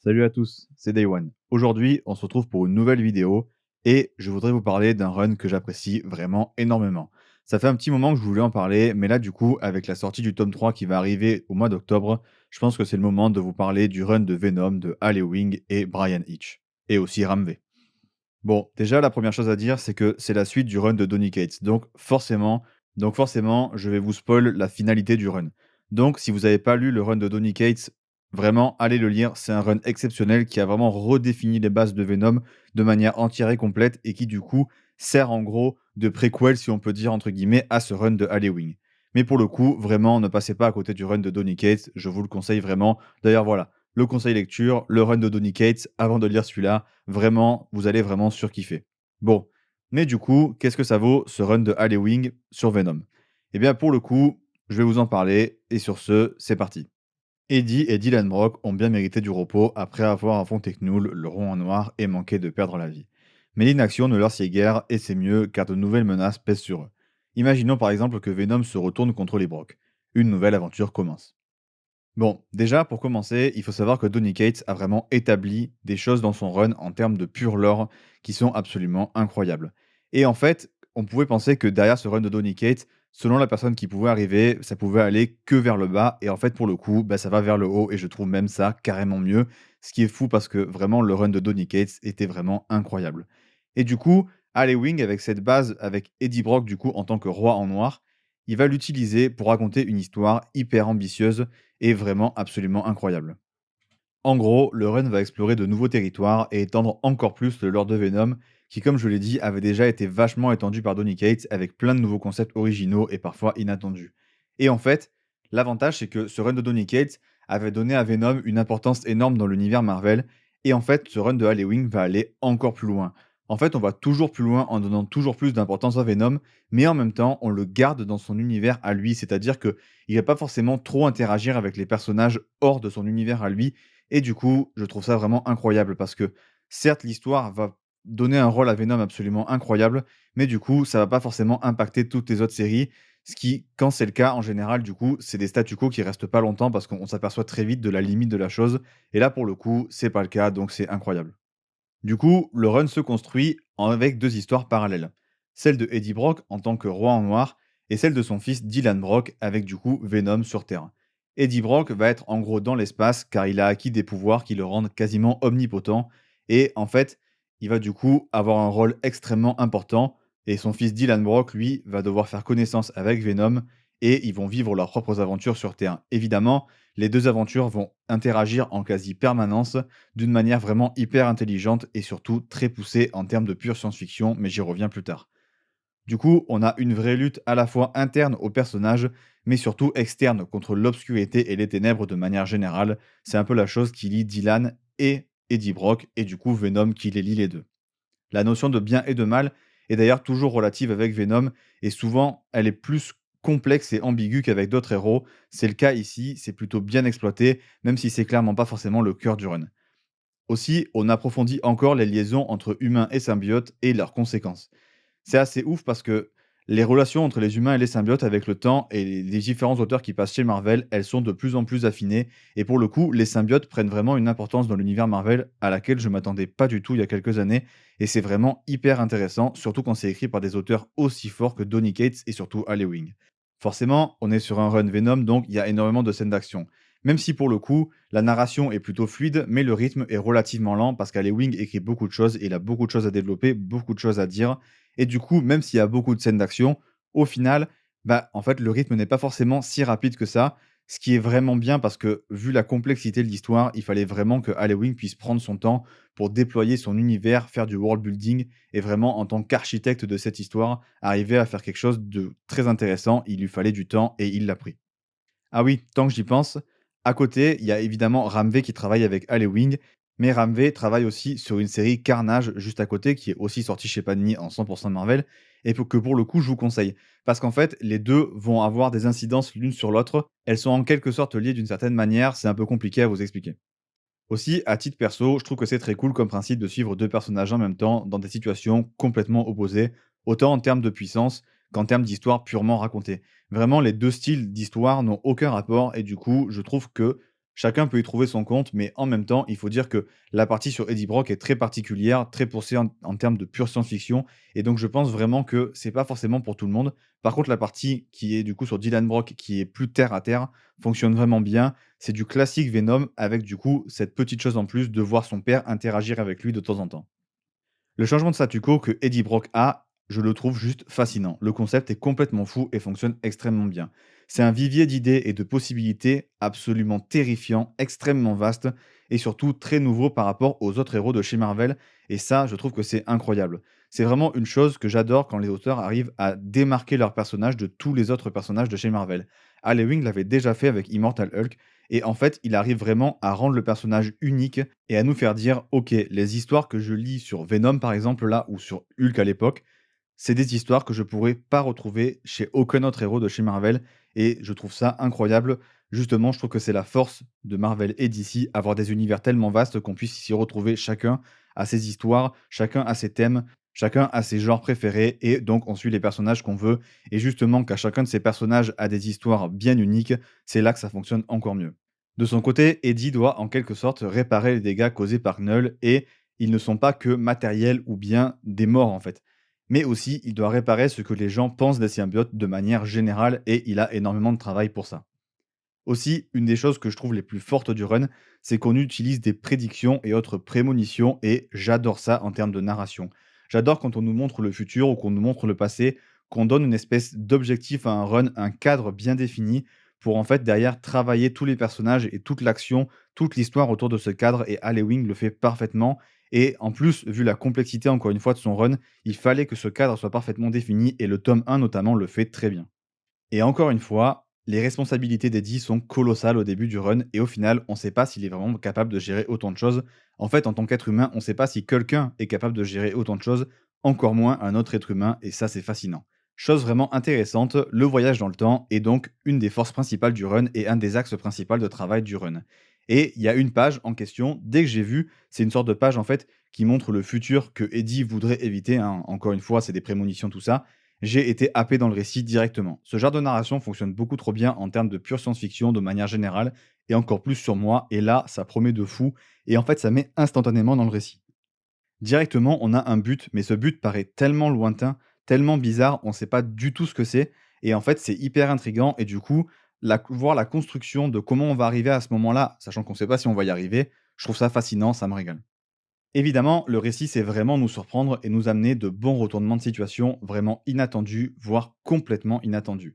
Salut à tous, c'est Day One. Aujourd'hui, on se retrouve pour une nouvelle vidéo et je voudrais vous parler d'un run que j'apprécie vraiment énormément. Ça fait un petit moment que je voulais en parler, mais là, du coup, avec la sortie du tome 3 qui va arriver au mois d'octobre, je pense que c'est le moment de vous parler du run de Venom de Halle Wing et Brian Hitch, et aussi Ramvé. Bon, déjà, la première chose à dire, c'est que c'est la suite du run de Donny Cates. Donc forcément, je vais vous spoil la finalité du run. Donc, si vous n'avez pas lu le run de Donny Cates, vraiment, allez le lire. C'est un run exceptionnel qui a vraiment redéfini les bases de Venom de manière entière et complète et qui, du coup, sert en gros de préquel, si on peut dire, entre guillemets, à ce run de Halloween. Mais pour le coup, vraiment, ne passez pas à côté du run de Donny Cates. Je vous le conseille vraiment. D'ailleurs, voilà, le conseil lecture, le run de Donny Cates, avant de lire celui-là. Vraiment, vous allez vraiment surkiffer. Bon, mais du coup, qu'est-ce que ça vaut ce run de Halloween sur Venom? Eh bien, pour le coup, je vais vous en parler, et sur ce, c'est parti. Eddie et Dylan Brock ont bien mérité du repos après avoir affronté Knull, le rond en noir, et manqué de perdre la vie. Mais l'inaction ne leur sied guère, et c'est mieux car de nouvelles menaces pèsent sur eux. Imaginons par exemple que Venom se retourne contre les Brock. Une nouvelle aventure commence. Bon, déjà, pour commencer, il faut savoir que Donny Cates a vraiment établi des choses dans son run en termes de pure lore qui sont absolument incroyables. Et en fait, on pouvait penser que derrière ce run de Donny Cates, selon la personne qui pouvait arriver, ça pouvait aller que vers le bas. Et en fait, pour le coup, bah, ça va vers le haut. Et je trouve même ça carrément mieux. Ce qui est fou parce que vraiment, le run de Donny Cates était vraiment incroyable. Et du coup, Wing, avec cette base, avec Eddie Brock, du coup, en tant que roi en noir, il va l'utiliser pour raconter une histoire hyper ambitieuse est vraiment absolument incroyable. En gros, le run va explorer de nouveaux territoires et étendre encore plus le lore de Venom, qui, comme je l'ai dit, avait déjà été vachement étendu par Donny Cates avec plein de nouveaux concepts originaux et parfois inattendus. Et en fait, l'avantage, c'est que ce run de Donny Cates avait donné à Venom une importance énorme dans l'univers Marvel, et en fait, ce run de Halloween va aller encore plus loin. En fait, on va toujours plus loin en donnant toujours plus d'importance à Venom, mais en même temps, on le garde dans son univers à lui, c'est-à-dire que il va pas forcément trop interagir avec les personnages hors de son univers à lui, et du coup, je trouve ça vraiment incroyable parce que, certes, l'histoire va donner un rôle à Venom absolument incroyable, mais du coup, ça va pas forcément impacter toutes les autres séries. Ce qui, quand c'est le cas, en général, du coup, c'est des statu quo qui restent pas longtemps parce qu'on s'aperçoit très vite de la limite de la chose. Et là, pour le coup, c'est pas le cas, donc c'est incroyable. Du coup, le run se construit avec deux histoires parallèles. Celle de Eddie Brock en tant que roi en noir et celle de son fils Dylan Brock avec du coup Venom sur Terre. Eddie Brock va être en gros dans l'espace car il a acquis des pouvoirs qui le rendent quasiment omnipotent et en fait, il va du coup avoir un rôle extrêmement important et son fils Dylan Brock, lui, va devoir faire connaissance avec Venom et ils vont vivre leurs propres aventures sur Terre. Évidemment, les deux aventures vont interagir en quasi permanence d'une manière vraiment hyper intelligente et surtout très poussée en termes de pure science-fiction, mais j'y reviens plus tard. Du coup, on a une vraie lutte à la fois interne au personnage, mais surtout externe contre l'obscurité et les ténèbres de manière générale. C'est un peu la chose qui lie Dylan et Eddie Brock, et du coup Venom qui les lie les deux. La notion de bien et de mal est d'ailleurs toujours relative avec Venom, et souvent elle est plus complexe et ambiguë qu'avec d'autres héros. C'est le cas ici, c'est plutôt bien exploité, même si c'est clairement pas forcément le cœur du run. Aussi, on approfondit encore les liaisons entre humains et symbiotes et leurs conséquences. C'est assez ouf parce que les relations entre les humains et les symbiotes avec le temps et les différents auteurs qui passent chez Marvel, elles sont de plus en plus affinées. Et pour le coup, les symbiotes prennent vraiment une importance dans l'univers Marvel à laquelle je m'attendais pas du tout il y a quelques années. Et c'est vraiment hyper intéressant, surtout quand c'est écrit par des auteurs aussi forts que Donny Cates et surtout Ali Wing. Forcément, on est sur un run Venom, donc il y a énormément de scènes d'action. Même si pour le coup, la narration est plutôt fluide, mais le rythme est relativement lent parce qu'Ali Wing écrit beaucoup de choses et il a beaucoup de choses à développer, beaucoup de choses à dire. Et du coup, même s'il y a beaucoup de scènes d'action, au final, bah, en fait, le rythme n'est pas forcément si rapide que ça. Ce qui est vraiment bien parce que, vu la complexité de l'histoire, il fallait vraiment que Halloween puisse prendre son temps pour déployer son univers, faire du world building et vraiment, en tant qu'architecte de cette histoire, arriver à faire quelque chose de très intéressant. Il lui fallait du temps et il l'a pris. Ah oui, tant que j'y pense, à côté, il y a évidemment Ramvé qui travaille avec Halloween, mais Ramvé travaille aussi sur une série Carnage juste à côté, qui est aussi sortie chez Panini en 100% Marvel, et que pour le coup, je vous conseille. Parce qu'en fait, les deux vont avoir des incidences l'une sur l'autre. Elles sont en quelque sorte liées d'une certaine manière, c'est un peu compliqué à vous expliquer. Aussi, à titre perso, je trouve que c'est très cool comme principe de suivre deux personnages en même temps dans des situations complètement opposées, autant en termes de puissance qu'en termes d'histoire purement racontée. Vraiment, les deux styles d'histoire n'ont aucun rapport et du coup, je trouve que Chacun peut y trouver son compte, mais en même temps, il faut dire que la partie sur Eddie Brock est très particulière, très poussée en termes de pure science-fiction. Et donc, je pense vraiment que c'est pas forcément pour tout le monde. Par contre, la partie qui est du coup sur Dylan Brock, qui est plus terre à terre, fonctionne vraiment bien. C'est du classique Venom avec du coup cette petite chose en plus de voir son père interagir avec lui de temps en temps. Le changement de statu quo que Eddie Brock a, je le trouve juste fascinant. Le concept est complètement fou et fonctionne extrêmement bien. C'est un vivier d'idées et de possibilités absolument terrifiant, extrêmement vaste et surtout très nouveau par rapport aux autres héros de chez Marvel. Et ça, je trouve que c'est incroyable. C'est vraiment une chose que j'adore quand les auteurs arrivent à démarquer leurs personnages de tous les autres personnages de chez Marvel. Al Ewing l'avait déjà fait avec Immortal Hulk et en fait, il arrive vraiment à rendre le personnage unique et à nous faire dire: «OK, les histoires que je lis sur Venom, par exemple, là, ou sur Hulk à l'époque, c'est des histoires que je pourrais pas retrouver chez aucun autre héros de chez Marvel» et je trouve ça incroyable. Justement, je trouve que c'est la force de Marvel et DC, avoir des univers tellement vastes qu'on puisse s'y retrouver. Chacun a ses histoires, chacun a ses thèmes, chacun a ses genres préférés et donc on suit les personnages qu'on veut et justement qu'à chacun de ces personnages a des histoires bien uniques, c'est là que ça fonctionne encore mieux. De son côté, Eddie doit en quelque sorte réparer les dégâts causés par Knull et ils ne sont pas que matériels ou bien des morts en fait. Mais aussi, il doit réparer ce que les gens pensent des symbiotes de manière générale et il a énormément de travail pour ça. Aussi, une des choses que je trouve les plus fortes du run, c'est qu'on utilise des prédictions et autres prémonitions et j'adore ça en termes de narration. J'adore quand on nous montre le futur ou qu'on nous montre le passé, qu'on donne une espèce d'objectif à un run, un cadre bien défini pour en fait derrière travailler tous les personnages et toute l'action, toute l'histoire autour de ce cadre et Halloween le fait parfaitement. Et en plus, vu la complexité encore une fois de son run, il fallait que ce cadre soit parfaitement défini et le tome 1 notamment le fait très bien. Et encore une fois, les responsabilités d'Eddie sont colossales au début du run et au final, on ne sait pas s'il est vraiment capable de gérer autant de choses. En fait, en tant qu'être humain, on ne sait pas si quelqu'un est capable de gérer autant de choses, encore moins un autre être humain, et ça, c'est fascinant. Chose vraiment intéressante, le voyage dans le temps est donc une des forces principales du run et un des axes principaux de travail du run. Et il y a une page en question, dès que j'ai vu, c'est une sorte de page en fait qui montre le futur que Eddie voudrait éviter, hein. Encore une fois, c'est des prémonitions, tout ça, j'ai été happé dans le récit directement. Ce genre de narration fonctionne beaucoup trop bien en termes de pure science-fiction de manière générale, et encore plus sur moi, et là, ça promet de fou, et en fait, ça met instantanément dans le récit. Directement, on a un but, mais ce but paraît tellement lointain, tellement bizarre, on ne sait pas du tout ce que c'est, et en fait, c'est hyper intriguant, et du coup, voir la construction de comment on va arriver à ce moment-là, sachant qu'on ne sait pas si on va y arriver, je trouve ça fascinant, ça me régale. Évidemment, le récit, c'est vraiment nous surprendre et nous amener de bons retournements de situation vraiment inattendus, voire complètement inattendus.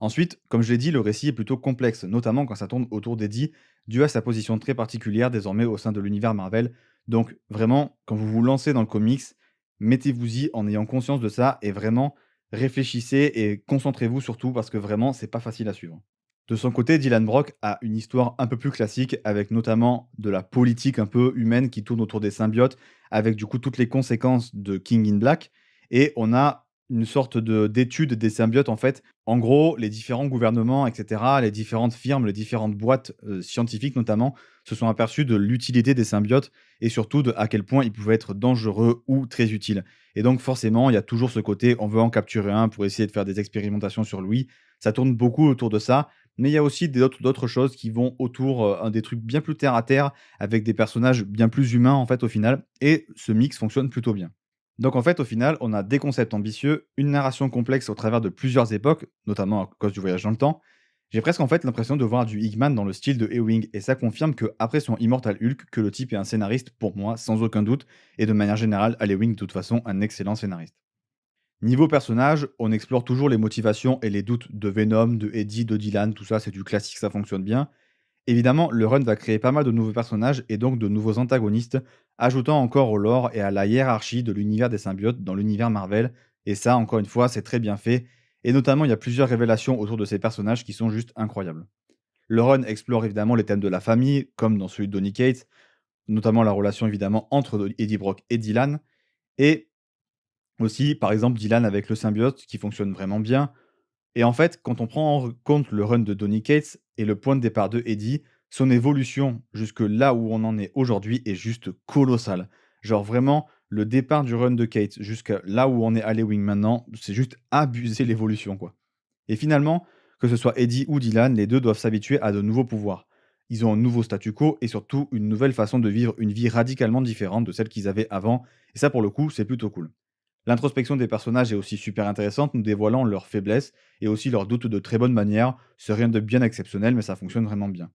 Ensuite, comme je l'ai dit, le récit est plutôt complexe, notamment quand ça tourne autour d'Eddie, dû à sa position très particulière désormais au sein de l'univers Marvel. Donc vraiment, quand vous vous lancez dans le comics, mettez-vous-y en ayant conscience de ça et vraiment réfléchissez et concentrez-vous surtout parce que vraiment, c'est pas facile à suivre. De son côté, Dylan Brock a une histoire un peu plus classique, avec notamment de la politique un peu humaine qui tourne autour des symbiotes, avec du coup toutes les conséquences de King in Black. Et on a une sorte d'étude des symbiotes, en fait. En gros, les différents gouvernements, etc., les différentes firmes, les différentes boîtes scientifiques notamment, se sont aperçus de l'utilité des symbiotes et surtout de à quel point ils pouvaient être dangereux ou très utiles. Et donc forcément, il y a toujours ce côté, on veut en capturer un pour essayer de faire des expérimentations sur lui. Ça tourne beaucoup autour de ça. Mais il y a aussi d'autres choses qui vont autour, des trucs bien plus terre à terre, avec des personnages bien plus humains, en fait, au final et ce mix fonctionne plutôt bien. Donc en fait, au final, on a des concepts ambitieux, une narration complexe au travers de plusieurs époques, notamment à cause du voyage dans le temps. J'ai presque, en fait, l'impression de voir du Hickman dans le style de Ewing et ça confirme qu'après son Immortal Hulk, que le type est un scénariste, pour moi, sans aucun doute et de manière générale, Al Ewing, de toute façon, un excellent scénariste. Niveau personnage, on explore toujours les motivations et les doutes de Venom, de Eddie, de Dylan, tout ça, c'est du classique, ça fonctionne bien. Évidemment, le run va créer pas mal de nouveaux personnages et donc de nouveaux antagonistes, ajoutant encore au lore et à la hiérarchie de l'univers des symbiotes dans l'univers Marvel. Et ça, encore une fois, c'est très bien fait. Et notamment, il y a plusieurs révélations autour de ces personnages qui sont juste incroyables. Le run explore évidemment les thèmes de la famille, comme dans celui de Donny Cates, notamment la relation évidemment entre Eddie Brock et Dylan. Et aussi, par exemple, Dylan avec le symbiote qui fonctionne vraiment bien. Et en fait, quand on prend en compte le run de Donny Cates et le point de départ de Eddie, son évolution jusque là où on en est aujourd'hui est juste colossale. Genre vraiment, le départ du run de Cates jusqu'à là où on est allé Wing maintenant, c'est juste abusé l'évolution quoi. Et finalement, que ce soit Eddie ou Dylan, les deux doivent s'habituer à de nouveaux pouvoirs. Ils ont un nouveau statu quo et surtout une nouvelle façon de vivre une vie radicalement différente de celle qu'ils avaient avant. Et ça, pour le coup, c'est plutôt cool. L'introspection des personnages est aussi super intéressante, nous dévoilant leurs faiblesses et aussi leurs doutes de très bonne manière. C'est rien de bien exceptionnel, mais ça fonctionne vraiment bien.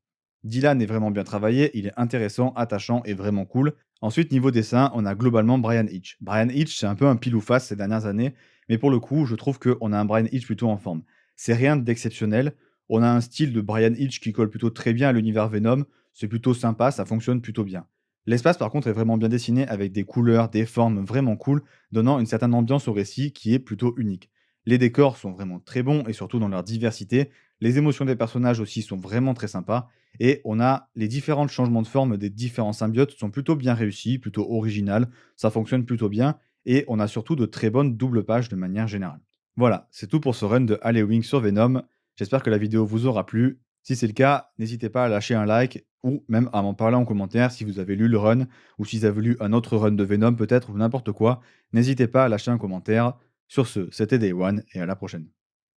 Dylan est vraiment bien travaillé, il est intéressant, attachant et vraiment cool. Ensuite, niveau dessin, on a globalement Brian Hitch. Brian Hitch, c'est un peu un pile ou face ces dernières années, mais pour le coup, je trouve qu'on a un Brian Hitch plutôt en forme. C'est rien d'exceptionnel. On a un style de Brian Hitch qui colle plutôt très bien à l'univers Venom. C'est plutôt sympa, ça fonctionne plutôt bien. L'espace, par contre, est vraiment bien dessiné avec des couleurs, des formes vraiment cool, donnant une certaine ambiance au récit qui est plutôt unique. Les décors sont vraiment très bons et surtout dans leur diversité. Les émotions des personnages aussi sont vraiment très sympas. Et on a les différents changements de forme des différents symbiotes sont plutôt bien réussis, plutôt original. Ça fonctionne plutôt bien. Et on a surtout de très bonnes doubles pages de manière générale. Voilà, c'est tout pour ce run de Halloween sur Venom. J'espère que la vidéo vous aura plu. Si c'est le cas, n'hésitez pas à lâcher un like ou même à m'en parler en commentaire si vous avez lu le run ou si vous avez lu un autre run de Venom peut-être ou n'importe quoi. N'hésitez pas à lâcher un commentaire. Sur ce, c'était Day One et à la prochaine.